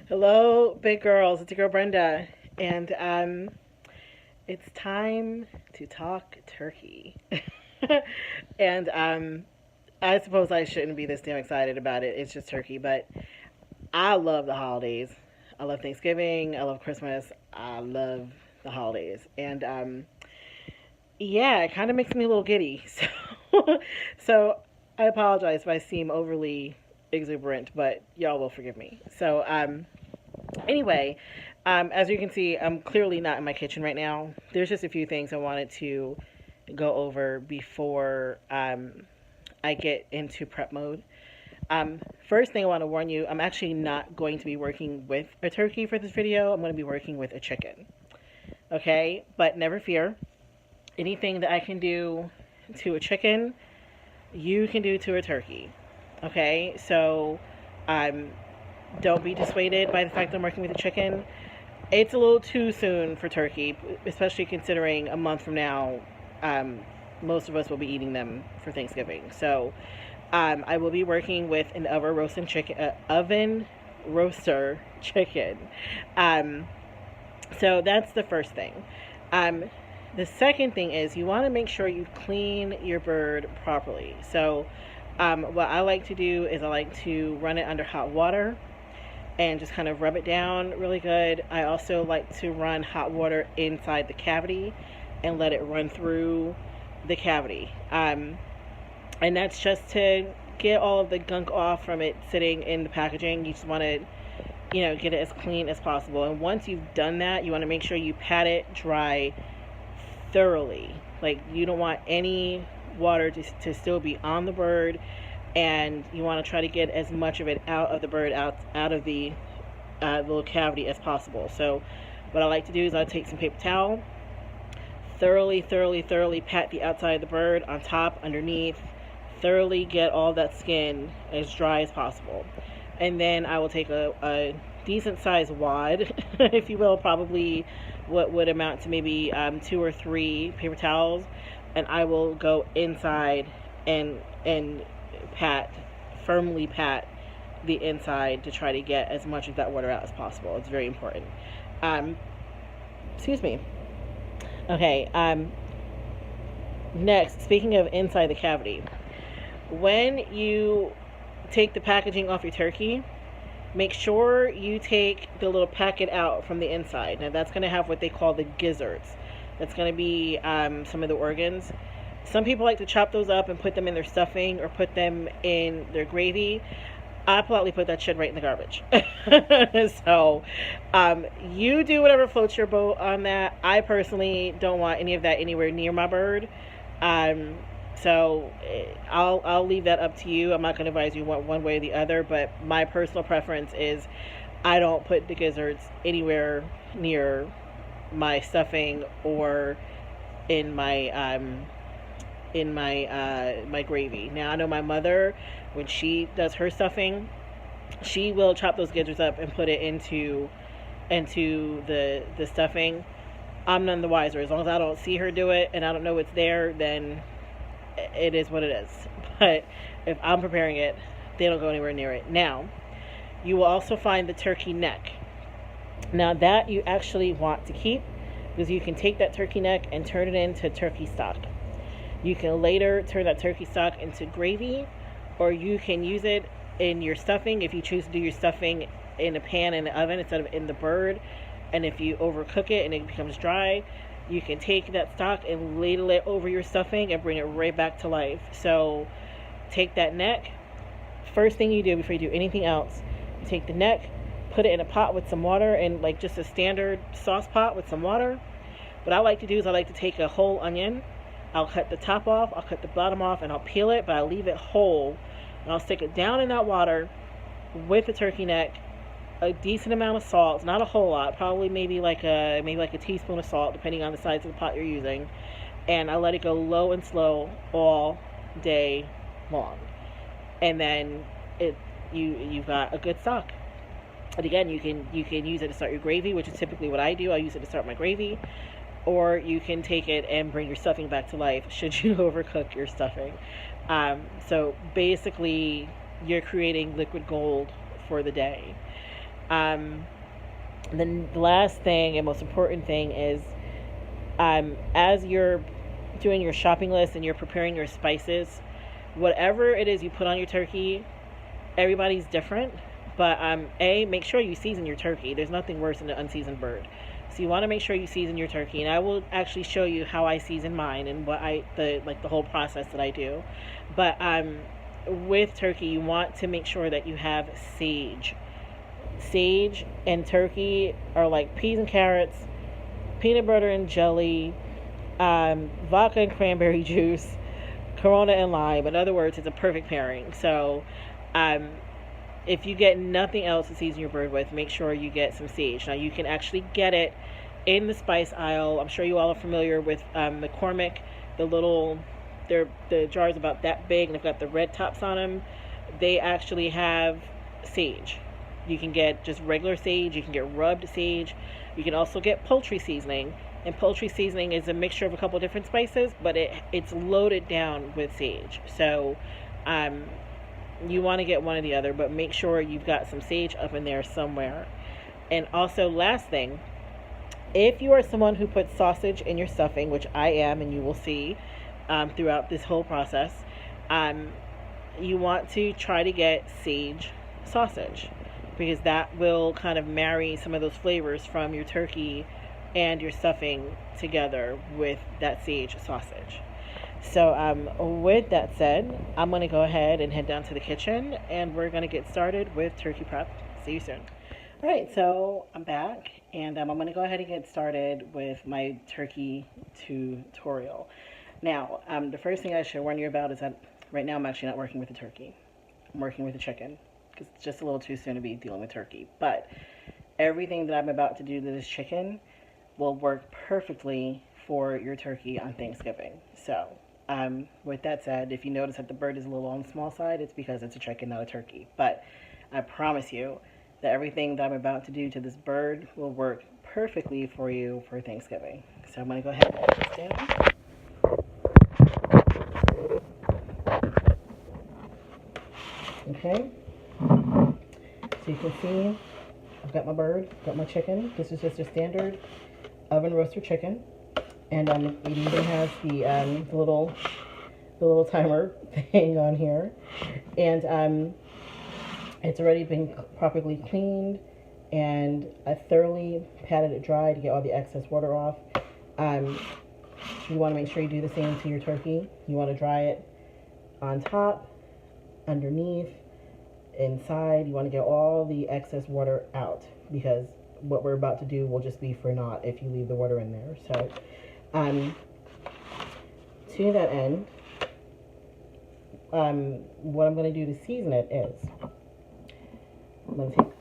Hello, big girls. It's your girl Brenda, and it's time to talk turkey. and I suppose I shouldn't be this damn excited about it. It's just turkey, but I love the holidays. I love Thanksgiving. I love Christmas. I love the holidays, and yeah, it kind of makes me a little giddy. So I apologize if I seem overly exuberant, but y'all will forgive me. Anyway, as you can see, I'm clearly not in my kitchen right now. There's just a few things I wanted to go over before I get into prep mode. First thing I want to warn you, I'm actually not going to be working with a turkey for this video. I'm going to be working with a chicken. Okay? But never fear. Anything that I can do to a chicken, you can do to a turkey. Okay? So, don't be dissuaded by the fact that I'm working with a chicken. It's a little too soon for turkey, especially considering a month from now, most of us will be eating them for Thanksgiving. So, I will be working with an oven roaster chicken. So that's the first thing. The second thing is you want to make sure you clean your bird properly. So, what I like to do is I like to run it under hot water and just kind of rub it down really good. I also like to run hot water inside the cavity and let it run through the cavity. And that's just to get all of the gunk off from it sitting in the packaging. You just want to, get it as clean as possible. And once you've done that, you want to make sure you pat it dry thoroughly. Like, you don't want any water to still be on the bird, and you want to try to get as much of it out of the bird, out of the little cavity as possible. So what I like to do is I take some paper towel, thoroughly pat the outside of the bird, on top, underneath, thoroughly get all that skin as dry as possible. And then I will take a decent sized wad, if you will, probably what would amount to maybe 2 or 3 paper towels, and I will go inside and firmly pat the inside to try to get as much of that water out as possible. It's very important. Excuse me. Okay. Next, speaking of inside the cavity, when you take the packaging off your turkey, make sure you take the little packet out from the inside. Now that's going to have what they call the gizzards. That's going to be some of the organs. Some people like to chop those up and put them in their stuffing or put them in their gravy. I politely put that shit right in the garbage. So, you do whatever floats your boat on that. I personally don't want any of that anywhere near my bird. So I'll leave that up to you. I'm not going to advise you one way or the other, but my personal preference is I don't put the gizzards anywhere near my stuffing or in my my gravy. Now I know my mother, when she does her stuffing, she will chop those gizzards up and put it into the stuffing. I'm none the wiser. As long as I don't see her do it and I don't know it's there, then it is what it is. But if I'm preparing it, they don't go anywhere near it. Now, you will also find the turkey neck. Now that you actually want to keep, because you can take that turkey neck and turn it into turkey stock. You can later turn that turkey stock into gravy, or you can use it in your stuffing if you choose to do your stuffing in a pan in the oven instead of in the bird. And if you overcook it and it becomes dry, you can take that stock and ladle it over your stuffing and bring it right back to life. So take that neck. First thing you do before you do anything else, you take the neck, put it in a pot with some water, and like just a standard sauce pot with some water. What I like to do is I like to take a whole onion. I'll cut the top off, I'll cut the bottom off, and I'll peel it, but I'll leave it whole. And I'll stick it down in that water with the turkey neck, a decent amount of salt, not a whole lot, probably maybe like a teaspoon of salt, depending on the size of the pot you're using, and I let it go low and slow all day long, and then you've got a good stock. And again, you can use it to start your gravy, which is typically what I do. I use it to start my gravy, or you can take it and bring your stuffing back to life should you overcook your stuffing. So basically, you're creating liquid gold for the day. Um, then the last thing and most important thing is, as you're doing your shopping list and you're preparing your spices, whatever it is you put on your turkey, everybody's different. But make sure you season your turkey. There's nothing worse than an unseasoned bird. So you want to make sure you season your turkey, and I will actually show you how I season mine and the whole process that I do. But with turkey, you want to make sure that you have sage. Sage and turkey are like peas and carrots, peanut butter and jelly, vodka and cranberry juice, Corona and lime. In other words, it's a perfect pairing. So, if you get nothing else to season your bird with, make sure you get some sage. Now, you can actually get it in the spice aisle. I'm sure you all are familiar with McCormick. The jars about that big, and they've got the red tops on them. They actually have sage. You can get just regular sage. You can get rubbed sage. You can also get poultry seasoning. And poultry seasoning is a mixture of a couple different spices, but it's loaded down with sage. So, you want to get one or the other, but make sure you've got some sage up in there somewhere. And also, last thing, if you are someone who puts sausage in your stuffing, which I am, and you will see throughout this whole process, you want to try to get sage sausage, because that will kind of marry some of those flavors from your turkey and your stuffing together with that sage sausage. So with that said, I'm going to go ahead and head down to the kitchen, and we're going to get started with turkey prep. See you soon. All right, so I'm back, and I'm going to go ahead and get started with my turkey tutorial. Now, the first thing I should warn you about is that right now I'm actually not working with the turkey. I'm working with the chicken, because it's just a little too soon to be dealing with turkey. But everything that I'm about to do to this chicken will work perfectly for your turkey on Thanksgiving. So, with that said, if you notice that the bird is a little on the small side, it's because it's a chicken, not a turkey. But I promise you that everything that I'm about to do to this bird will work perfectly for you for Thanksgiving. So I'm going to go ahead and put this down. Okay. So you can see I've got my bird, got my chicken. This is just a standard oven roaster chicken. And it even has the little timer thing on here, and it's already been properly cleaned, and I thoroughly patted it dry to get all the excess water off. You want to make sure you do the same to your turkey. You want to dry it on top, underneath, inside. You want to get all the excess water out, because what we're about to do will just be for naught if you leave the water in there. So to that end, what I'm going to do to season it is I'm going to take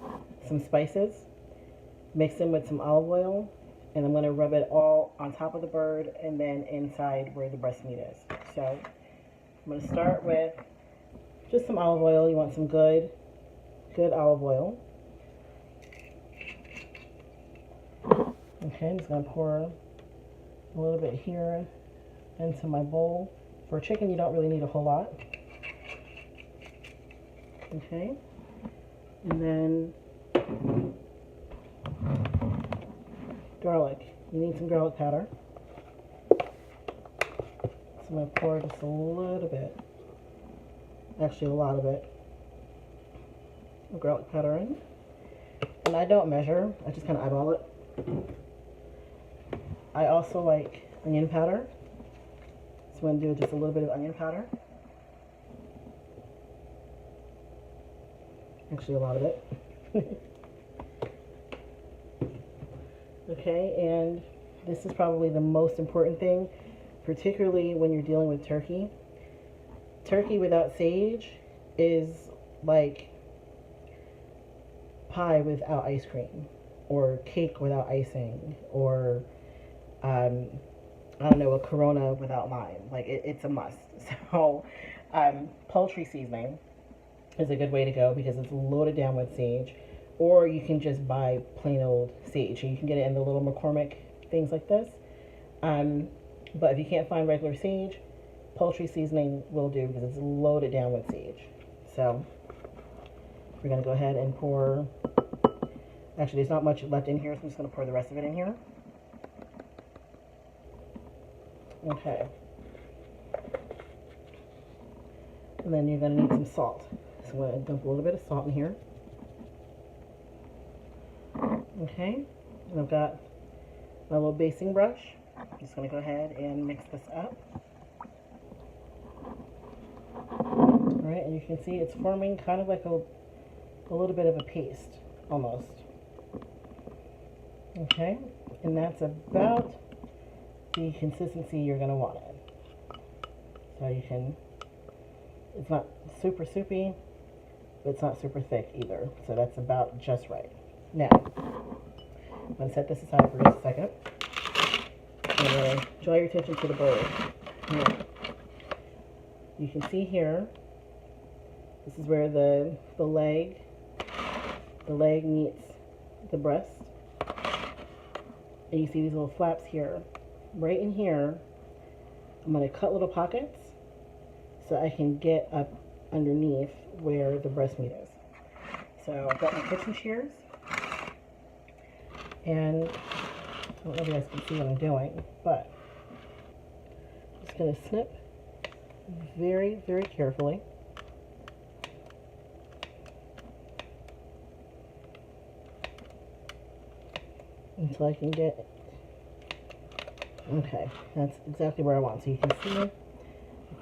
some spices, mix them with some olive oil, and I'm going to rub it all on top of the bird and then inside where the breast meat is. So I'm going to start with just some olive oil. You want some good olive oil. Okay, I'm just going to pour a little bit here into my bowl. For chicken, you don't really need a whole lot. Okay, and then garlic. You need some garlic powder. So I'm going to pour just a little bit, actually a lot of it, garlic powder in. And I don't measure, I just kind of eyeball it. I also like onion powder, so I'm going to do just a little bit of onion powder. Actually, a lot of it. Okay, and this is probably the most important thing, particularly when you're dealing with turkey. Turkey without sage is like pie without ice cream, or cake without icing, or I don't know, a Corona without lime. Like, it's a must. So poultry seasoning is a good way to go, because it's loaded down with sage. Or you can just buy plain old sage. You can get it in the little McCormick things like this. But if you can't find regular sage, poultry seasoning will do, because it's loaded down with sage. So we're going to go ahead and pour Actually, there's not much left in here, so I'm just going to pour the rest of it in here. Okay. And then you're going to need some salt. So I'm going to dump a little bit of salt in here. Okay. And I've got my little basting brush. I'm just going to go ahead and mix this up. Alright, and you can see it's forming kind of like a little bit of a paste, almost. Okay, and that's about the consistency you're going to want it. So you can, it's not super soupy, but it's not super thick either. So that's about just right. Now, I'm going to set this aside for just a second. I'm going to draw your attention to the bird. Now, you can see here, this is where the leg meets the breast. And you see these little flaps here. Right in here, I'm going to cut little pockets so I can get up underneath where the breast meat is. So I've got my kitchen shears. And I don't know if you guys can see what I'm doing, but I'm just going to snip very, very carefully. Until I can get, okay, that's exactly where I want. So you can see I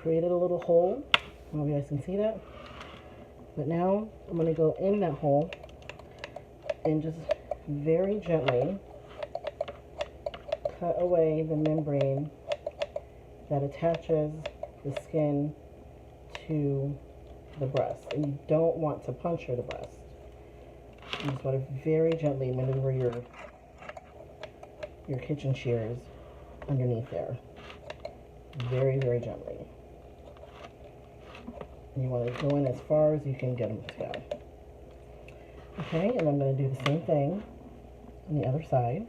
created a little hole. I don't know if you guys can see that. But now I'm going to go in that hole and just very gently cut away the membrane that attaches the skin to the breast. And you don't want to puncture the breast. You just want to very gently maneuver your kitchen shears underneath there. Very, very gently. And you want to go in as far as you can get them to go. Okay, and I'm going to do the same thing on the other side.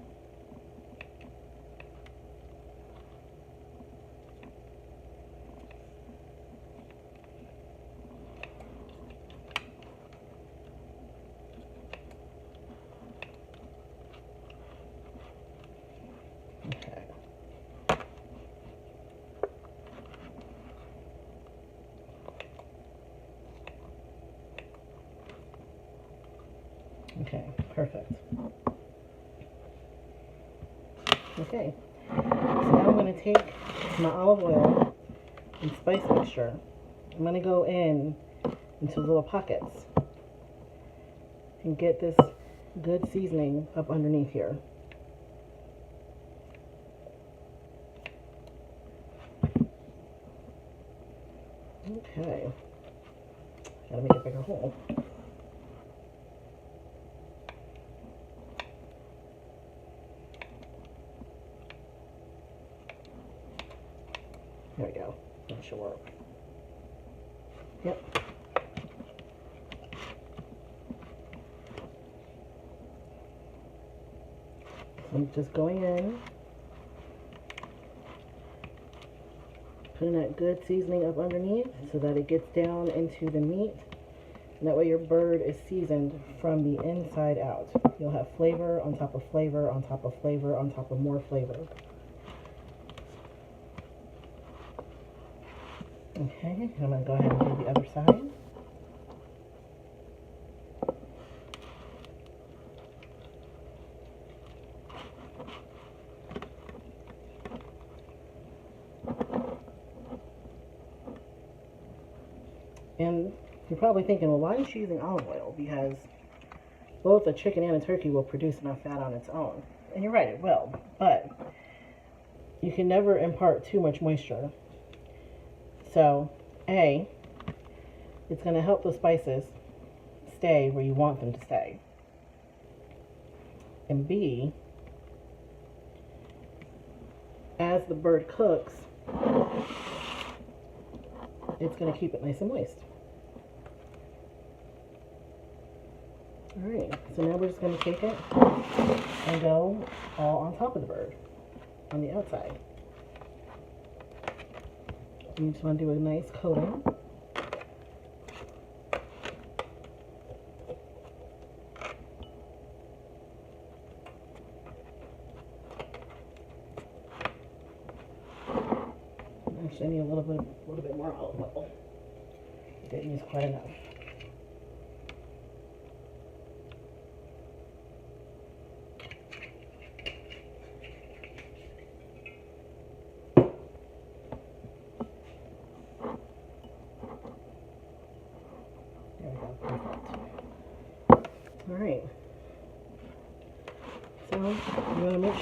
Okay, perfect. Okay, so now I'm going to take my olive oil and spice mixture. I'm going to go into little pockets and get this good seasoning up underneath here. Okay, gotta make a bigger hole. There we go. That should work. Yep. I'm just going in, putting that good seasoning up underneath so that it gets down into the meat. And that way your bird is seasoned from the inside out. You'll have flavor on top of flavor on top of flavor on top of more flavor. Okay, I'm going to go ahead and do the other side. And you're probably thinking, well, why is she using olive oil? Because both a chicken and a turkey will produce enough fat on its own. And you're right, it will. But you can never impart too much moisture. So, A, it's going to help the spices stay where you want them to stay. And B, as the bird cooks, it's going to keep it nice and moist. Alright, so now we're just going to take it and go all on top of the bird, on the outside. You just want to do a nice coating. Actually, I need a little bit more olive oil. I didn't use quite enough. There we go, perfect. All right. So you want to make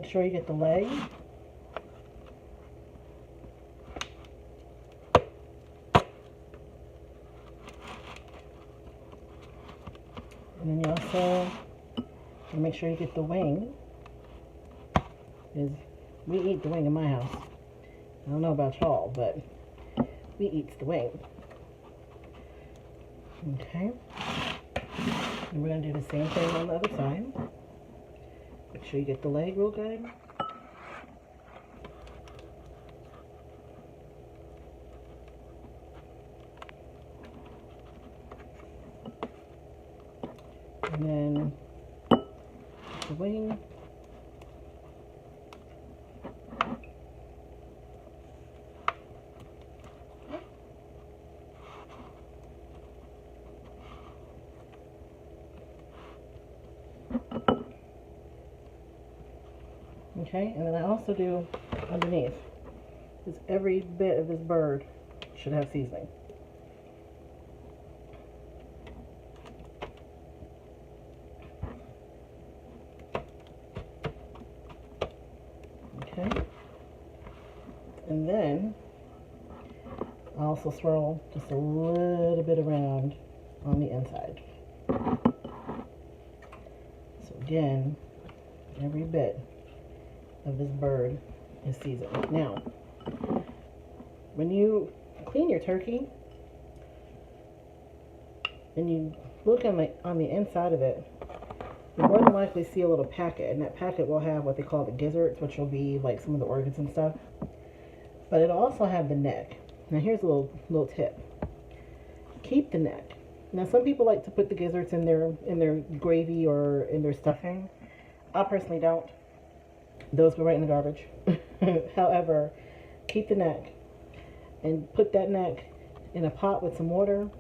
sure you get the leg. And then you also make sure you get the wing. Because we eat the wing in my house. I don't know about y'all, but we eat the wing. Okay. And we're going to do the same thing on the other side. Make sure you get the leg real good. And then the wing. Okay, and then I also do underneath, because every bit of this bird should have seasoning. Okay, and then I also swirl just a little bit around on the inside. So again, every bit of this bird is seasoned. Now, when you clean your turkey and you look on the inside of it, you'll more than likely see a little packet, and that packet will have what they call the gizzards, which will be like some of the organs and stuff. But it'll also have the neck. Now here's a little tip. Keep the neck. Now some people like to put the gizzards in their gravy or in their stuffing. I personally don't. Those go right in the garbage. However, keep the neck and put that neck in a pot with some water.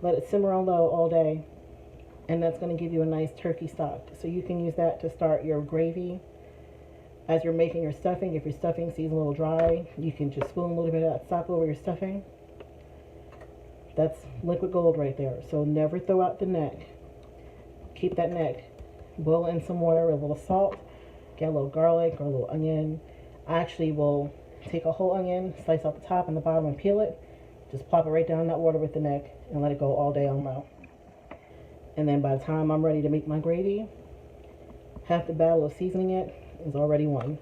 Let it simmer on low all day, and that's going to give you a nice turkey stock. So you can use that to start your gravy as you're making your stuffing. If your stuffing seems a little dry, you can just spoon a little bit of that stock over your stuffing. That's liquid gold right there. So never throw out the neck. Keep that neck. Boil in some water with a little salt. Get a little garlic or a little onion. I actually will take a whole onion, slice off the top and the bottom and peel it. Just plop it right down in that water with the neck and let it go all day on low. And then by the time I'm ready to make my gravy, half the battle of seasoning it is already won.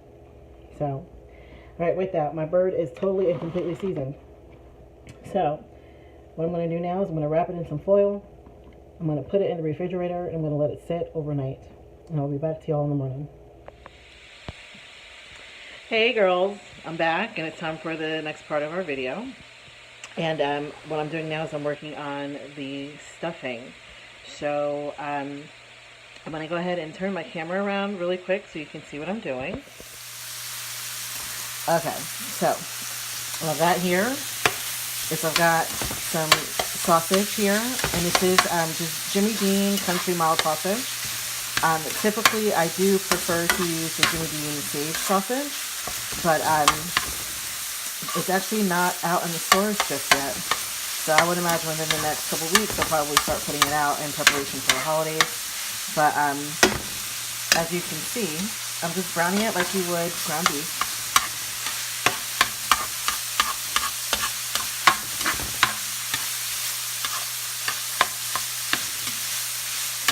So, alright, with that, my bird is totally and completely seasoned. So, what I'm going to do now is I'm going to wrap it in some foil. I'm going to put it in the refrigerator and I'm going to let it sit overnight. And I'll be back to y'all in the morning. Hey girls, I'm back and it's time for the next part of our video. And what I'm doing now is I'm working on the stuffing. So I'm going to go ahead and turn my camera around really quick so you can see what I'm doing. Okay, so what I've got here is I've got some sausage here, and this is just Jimmy Dean country mild sausage. Typically I do prefer to use the Jimmy Dean sage sausage, but it's actually not out in the stores just yet. So I would imagine within the next couple weeks they'll probably start putting it out in preparation for the holidays. But as you can see, I'm just browning it like you would ground beef.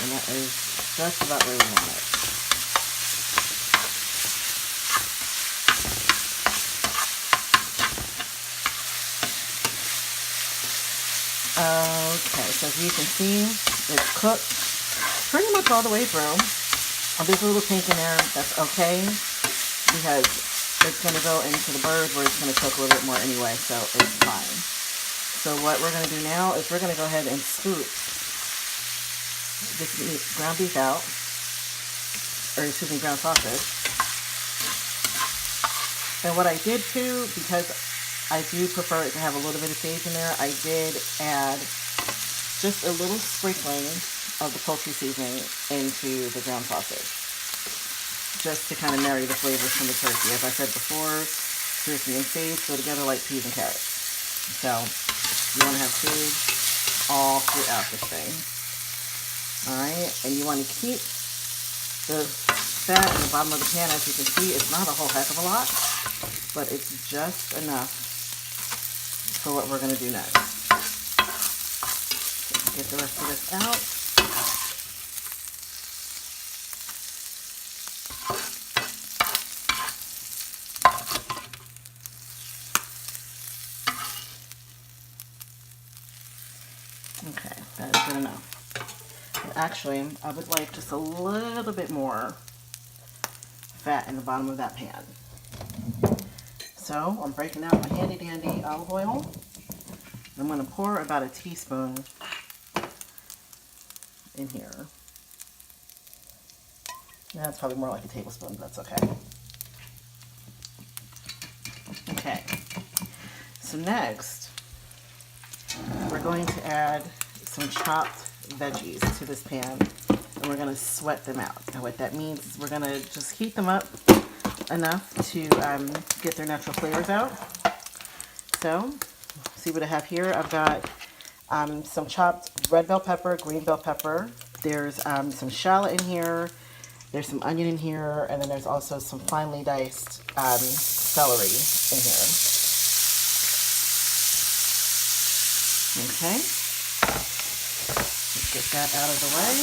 And that is just about where we want it. Okay, so as you can see, it's cooked pretty much all the way through. There's a little pink in there. That's okay, because it's going to go into the bird where it's going to cook a little bit more anyway, so it's fine. So what we're going to do now is we're going to go ahead and scoop this ground beef out, or excuse me, ground sausage. And what I did too, because I do prefer it to have a little bit of sage in there, I did add just a little sprinkling of the poultry seasoning into the ground sausage, just to kind of marry the flavors from the turkey. As I said before, turkey and sage go together like peas and carrots. So you want to have sage all throughout this thing. Alright, and you want to keep the fat in the bottom of the pan. As you can see, it's not a whole heck of a lot, but it's just enough for what we're going to do next. Get the rest of this out. Okay, that is good enough. But actually, I would like just a little bit more fat in the bottom of that pan. So I'm breaking out my handy dandy olive oil. I'm going to pour about a teaspoon in here. That's probably more like a tablespoon, but that's okay. Okay, so next we're going to add some chopped veggies to this pan, and we're going to sweat them out. And what that means is we're going to just heat them up enough to get their natural flavors out. So, see what I have here. I've got some chopped red bell pepper, green bell pepper. There's some shallot in here. There's some onion in here, and then there's also some finely diced celery in here. Okay, let's get that out of the way.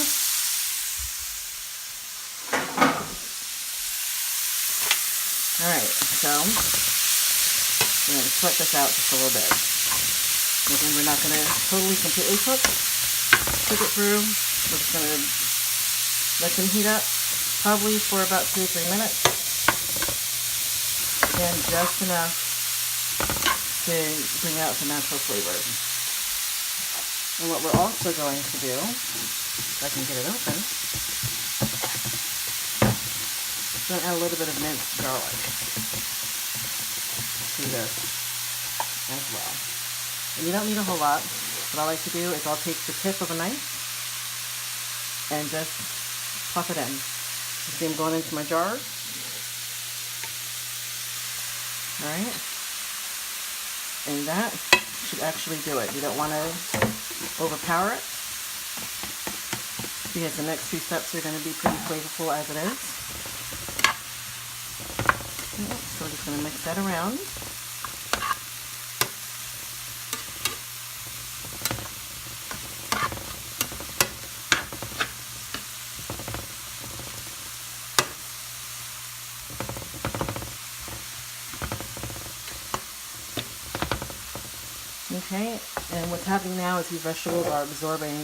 Alright, so we're going to sweat this out just a little bit. Again, we're not going to totally, completely cook it through. We're just going to let them heat up, probably for about 2 or 3 minutes. Again, just enough to bring out the natural flavors. And what we're also going to do, if I can get it open, I'm going to add a little bit of minced garlic to this as well. And you don't need a whole lot. What I like to do is I'll take the tip of a knife and just pop it in. You see I'm going into my jar. Alright. And that should actually do it. You don't want to overpower it, because the next 2 steps are going to be pretty flavorful as it is. So we're just going to mix that around. Okay, and what's happening now is these vegetables are absorbing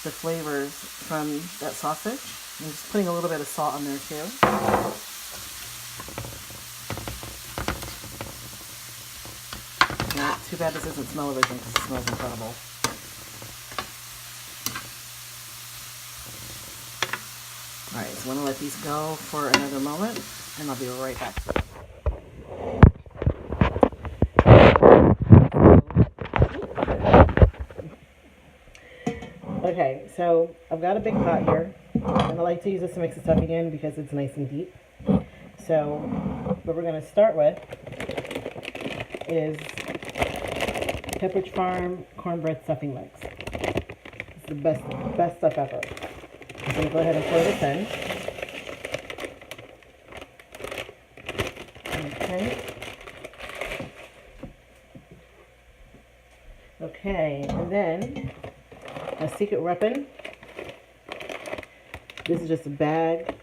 the flavors from that sausage. I'm just putting a little bit of salt on there too. Now, too bad this doesn't smell everything because it smells incredible. Alright, so I'm going to let these go for another moment, and I'll be right back to it. Okay, so I've got a big pot here, and I like to use this to mix the stuffing in because it's nice and deep. So what we're going to start with is Pepperidge Farm cornbread stuffing mix. It's the best stuff ever. I'm going to go ahead and pour this in. Okay. Okay, and then a secret weapon. This is just a bag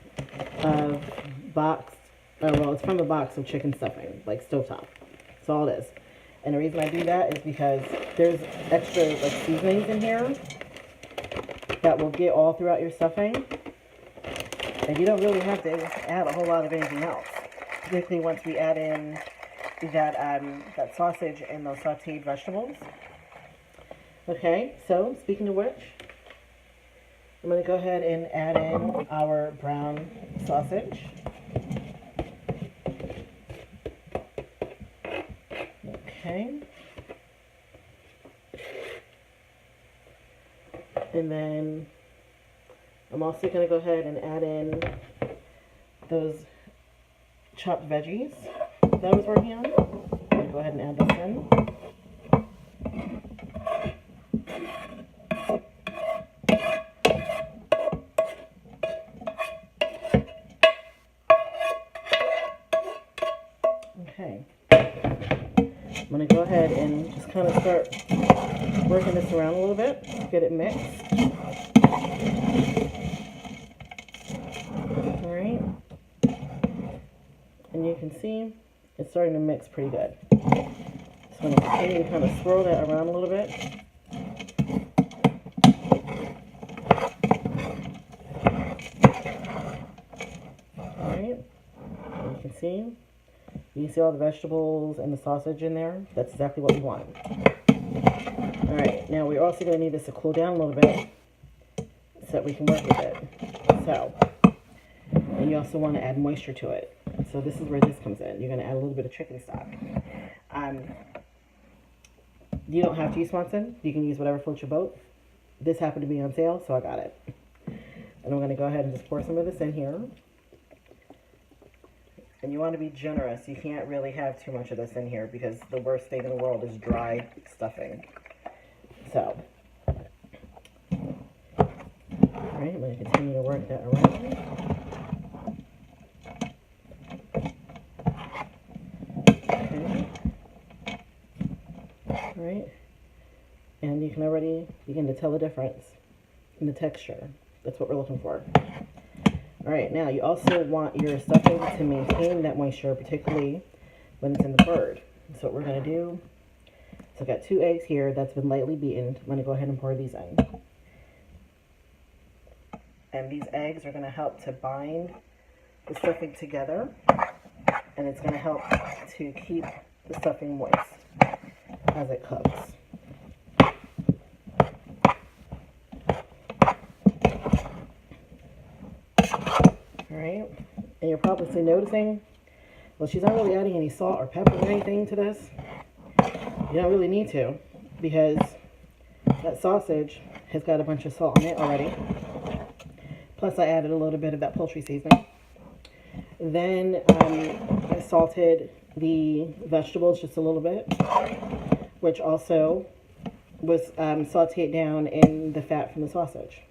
of it's from a box of chicken stuffing, like stovetop. That's all it is. And the reason I do that is because there's extra seasonings in here that will get all throughout your stuffing. And you don't really have to add a whole lot of anything else. Particularly once we add in that sausage and those sauteed vegetables. Okay, so speaking of which, I'm going to go ahead and add in our brown sausage. Okay. And then I'm also going to go ahead and add in those chopped veggies that I was working on. I'm going to go ahead and add those in. Okay. I'm going to go ahead and just kind of start working this around a little bit, get it mixed. Alright. And you can see it's starting to mix pretty good. So I'm going to continue to kind of swirl that around a little bit. Alright. You can see. You see all the vegetables and the sausage in there? That's exactly what we want. Alright, now we're also going to need this to cool down a little bit so that we can work with it. So, and you also want to add moisture to it. So this is where this comes in. You're going to add a little bit of chicken stock. You don't have to use Swanson. You can use whatever floats your boat. This happened to be on sale, so I got it. And I'm going to go ahead and just pour some of this in here. And you want to be generous. You can't really have too much of this in here because the worst thing in the world is dry stuffing. So, alright, I'm going to continue to work that around. Okay. Alright. And you can already begin to tell the difference in the texture. That's what we're looking for. Alright, now you also want your stuffing to maintain that moisture, particularly when it's in the bird. So what we're going to do, so I've got 2 eggs here that's been lightly beaten. I'm going to go ahead and pour these in. And these eggs are going to help to bind the stuffing together, and it's going to help to keep the stuffing moist as it cooks. Alright, and you're probably noticing, well, she's not really adding any salt or pepper or anything to this. You don't really need to, because that sausage has got a bunch of salt in it already. Plus I added a little bit of that poultry seasoning. Then I salted the vegetables just a little bit, which also was sauteed down in the fat from the sausage.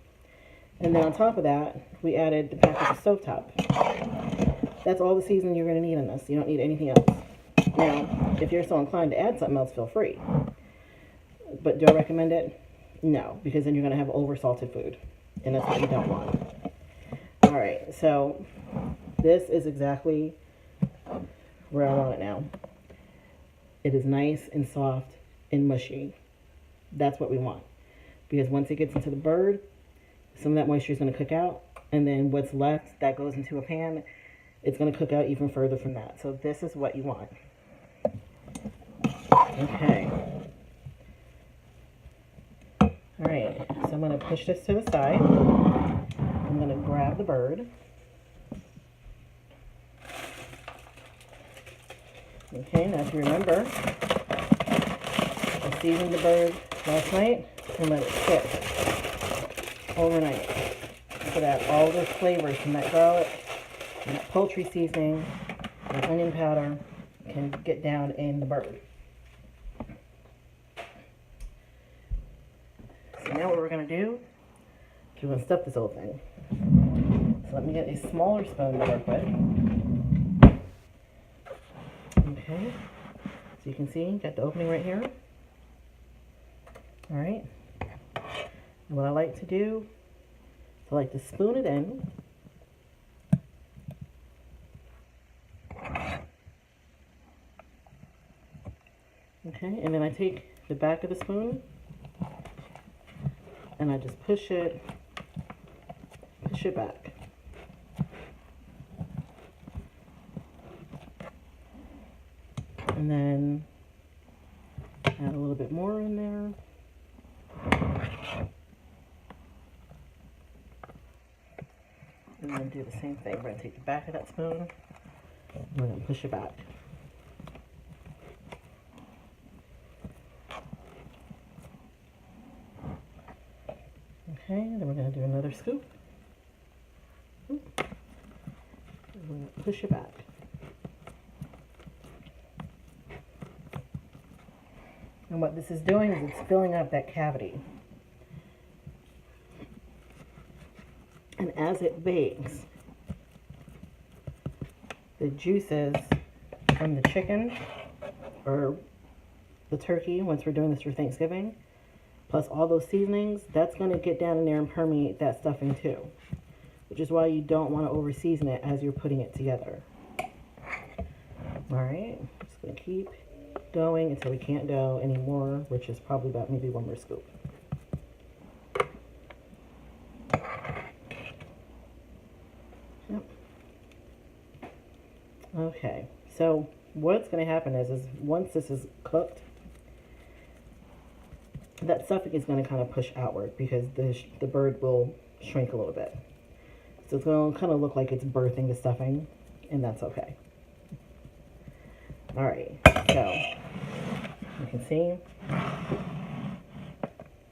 And then on top of that, we added the package of stovetop. That's all the seasoning you're going to need in this. You don't need anything else. Now, if you're so inclined to add something else, feel free. But do I recommend it? No, because then you're going to have over-salted food. And that's what you don't want. Alright, so this is exactly where I want it now. It is nice and soft and mushy. That's what we want. Because once it gets into the bird, some of that moisture is going to cook out, and then what's left that goes into a pan, it's going to cook out even further from that. So this is what you want. Okay. Alright, so I'm going to push this to the side. I'm going to grab the bird. Okay, now if you remember, I seasoned the bird last night and let it sit overnight so that all those flavors from that garlic and that poultry seasoning and onion powder can get down in the bird. So now what we're going to do is we're going to stuff this whole thing. So let me get a smaller spoon to work with. Okay, so you can see, got the opening right here. Alright, and what I like to do is I like to spoon it in. Okay, and then I take the back of the spoon and I just push it back. And then add a little bit more in there. And then do the same thing. We're going to take the back of that spoon and we're going to push it back. Okay, then we're going to do another scoop. We're going to push it back. And what this is doing is it's filling up that cavity. And as it bakes, the juices from the chicken or the turkey, once we're doing this for Thanksgiving, plus all those seasonings, that's going to get down in there and permeate that stuffing too. Which is why you don't want to over season it as you're putting it together. Alright, just going to keep going until we can't go anymore, which is probably about maybe one more scoop. Yep. Okay, so what's going to happen is once this is cooked, that stuffing is going to kind of push outward because the bird will shrink a little bit. So it's going to kind of look like it's birthing the stuffing, and that's okay. Alright, so you can see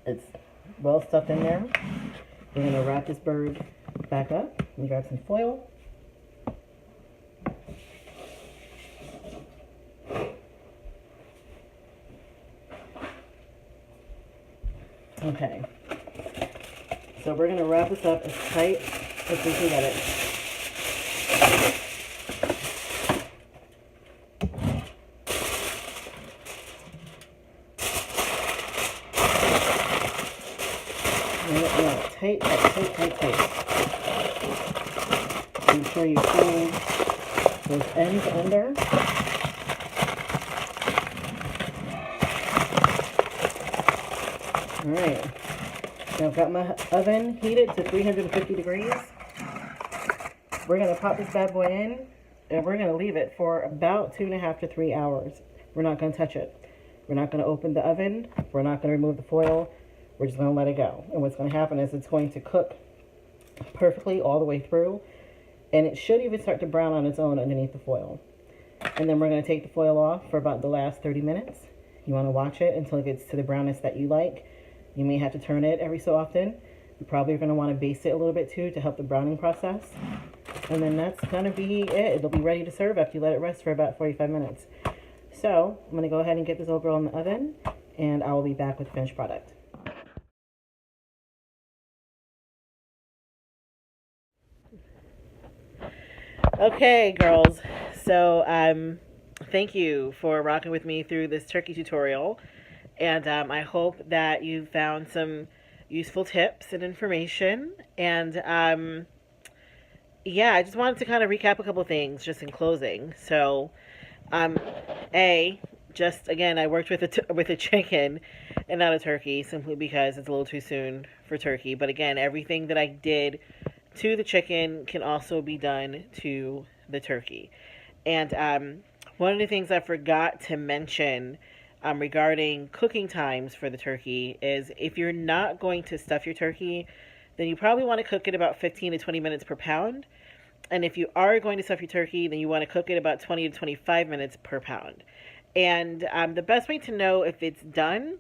it's well stuffed in there. We're going to wrap this bird back up. Let me grab some foil. Okay, so we're going to wrap this up as tight as we can get it. Tight, tight, tight, tight. Make sure you fold those ends under. Alright, now I've got my oven heated to 350 degrees. We're going to pop this bad boy in, and we're going to leave it for about 2.5 to 3 hours. We're not going to touch it. We're not going to open the oven. We're not going to remove the foil. We're just going to let it go. And what's going to happen is it's going to cook perfectly all the way through, and it should even start to brown on its own underneath the foil. And then we're going to take the foil off for about the last 30 minutes. You want to watch it until it gets to the brownness that you like. You may have to turn it every so often. You probably are going to want to baste it a little bit too to help the browning process. And then that's going to be it. It'll be ready to serve after you let it rest for about 45 minutes. So I'm going to go ahead and get this old girl in the oven, and I will be back with the finished product. Okay, girls. So thank you for rocking with me through this turkey tutorial. And I hope that you found some useful tips and information. And yeah, I just wanted to kind of recap a couple things just in closing. So, just again, I worked with a chicken and not a turkey simply because it's a little too soon for turkey. But again, everything that I did to the chicken can also be done to the turkey. And one of the things I forgot to mention regarding cooking times for the turkey is if you're not going to stuff your turkey, then you probably want to cook it about 15 to 20 minutes per pound. And if you are going to stuff your turkey, then you want to cook it about 20 to 25 minutes per pound. And the best way to know if it's done,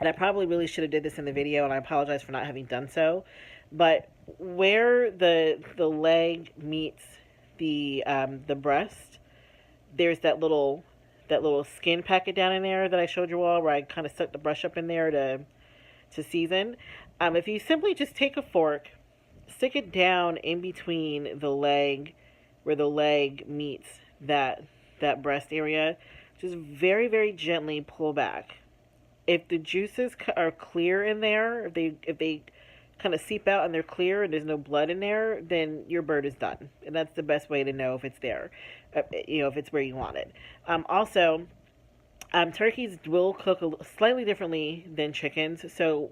and I probably really should have did this in the video, and I apologize for not having done so, but where the leg meets the breast, there's that little skin packet down in there that I showed you all, where I kind of stuck the brush up in there to season. If you simply just take a fork, stick it down in between the leg, where the leg meets that breast area, just very, very gently pull back. If the juices are clear in there, if they kind of seep out and they're clear and there's no blood in there, then your bird is done. And that's the best way to know if it's there, if it's where you want it. Also, turkeys will cook slightly differently than chickens. So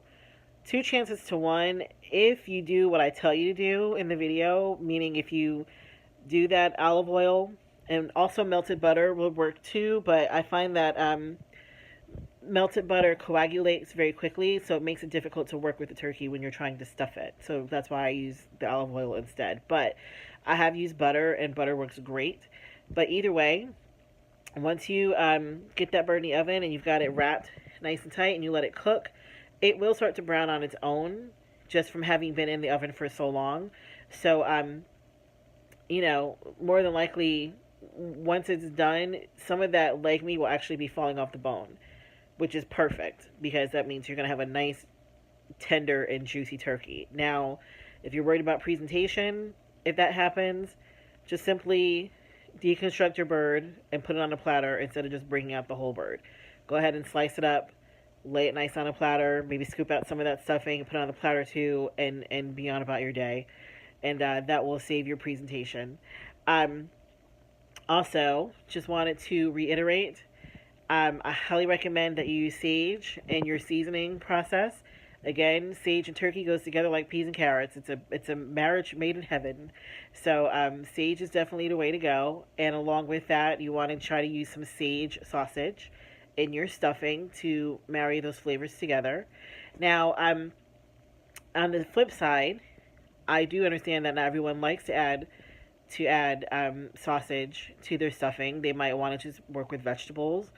2 chances to 1, if you do what I tell you to do in the video, meaning if you do that olive oil, and also melted butter will work too, but I find that melted butter coagulates very quickly, so it makes it difficult to work with the turkey when you're trying to stuff it. So that's why I use the olive oil instead. But I have used butter, and butter works great. But either way, once you get that bird in the oven and you've got it wrapped nice and tight and you let it cook, it will start to brown on its own. just from having been in the oven for so long. So, you know, more than likely, once it's done, some of that leg meat will actually be falling off the bone, which is perfect because that means you're going to have a nice, tender, and juicy turkey. Now, if you're worried about presentation, if that happens, just simply deconstruct your bird and put it on a platter instead of just bringing out the whole bird. Go ahead and slice it up, lay it nice on a platter, maybe scoop out some of that stuffing, put it on the platter too, and be on about your day. And that will save your presentation. Also, just wanted to reiterate, I highly recommend that you use sage in your seasoning process. Again, sage and turkey goes together like peas and carrots. It's a marriage made in heaven. So sage is definitely the way to go. And along with that, you want to try to use some sage sausage in your stuffing to marry those flavors together. Now, on the flip side, I do understand that not everyone likes to add sausage to their stuffing. They might want to just work with vegetables.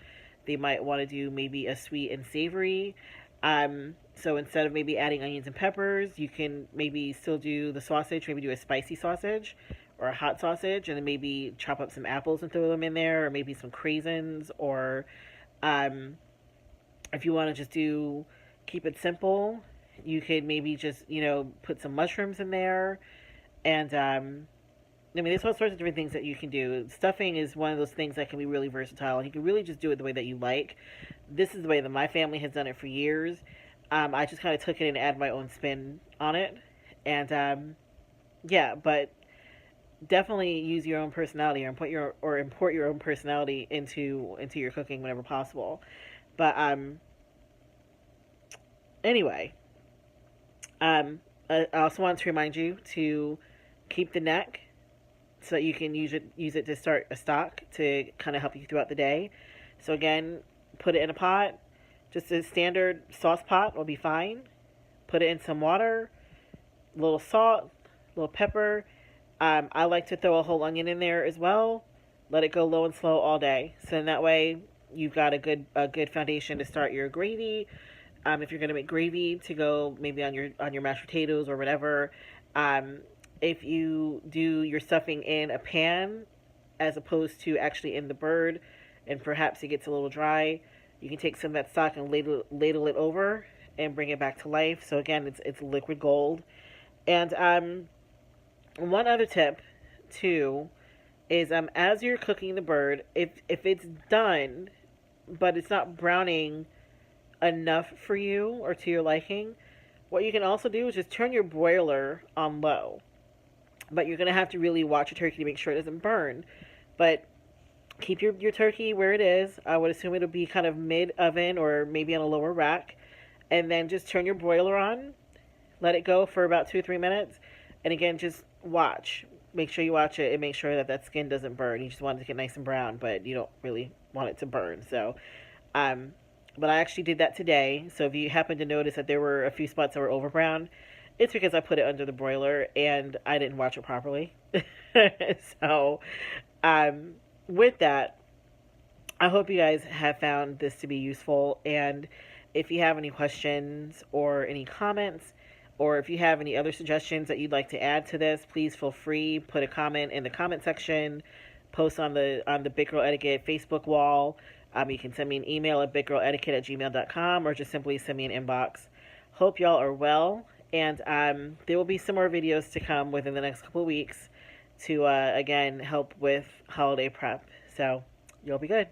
They might want to do maybe a sweet and savory. So instead of maybe adding onions and peppers, you can maybe still do the sausage, maybe do a spicy sausage or a hot sausage, and then maybe chop up some apples and throw them in there, or maybe some craisins, or if you want to just keep it simple, you could maybe just, put some mushrooms in there. And, I mean, there's all sorts of different things that you can do. Stuffing is one of those things that can be really versatile, and you can really just do it the way that you like. This is the way that my family has done it for years. I just kind of took it and added my own spin on it. And, yeah, but definitely use your own personality or import your own personality into your cooking whenever possible. But, anyway, I also want to remind you to keep the neck so that you can use it to start a stock to kind of help you throughout the day. So again, put it in a pot. Just a standard sauce pot will be fine. Put it in some water, a little salt, a little pepper. I like to throw a whole onion in there as well. Let it go low and slow all day. So in that way, you've got a good foundation to start your gravy. If you're going to make gravy to go maybe on your mashed potatoes or whatever. If you do your stuffing in a pan as opposed to actually in the bird, and perhaps it gets a little dry, you can take some of that stock and ladle it over and bring it back to life. So again, it's liquid gold. And one other tip too is as you're cooking the bird, if it's done but it's not browning enough for you or to your liking, what you can also do is just turn your broiler on low. But you're going to have to really watch your turkey to make sure it doesn't burn. But keep your turkey where it is. I would assume it'll be kind of mid-oven or maybe on a lower rack. And then just turn your broiler on. Let it go for about 2 or 3 minutes. And again, just watch. Make sure you watch it and make sure that skin doesn't burn. You just want it to get nice and brown, but you don't really want it to burn. So, but I actually did that today. So if you happen to notice that there were a few spots that were over brown, it's because I put it under the broiler and I didn't watch it properly. So, with that, I hope you guys have found this to be useful. And if you have any questions or any comments, or if you have any other suggestions that you'd like to add to this, please feel free. Put a comment in the comment section. Post on the Big Girl Etiquette Facebook wall. You can send me an email at biggirletiquette@gmail.com, or just simply send me an inbox. Hope y'all are well. And there will be some more videos to come within the next couple of weeks to, again, help with holiday prep. So you'll be good.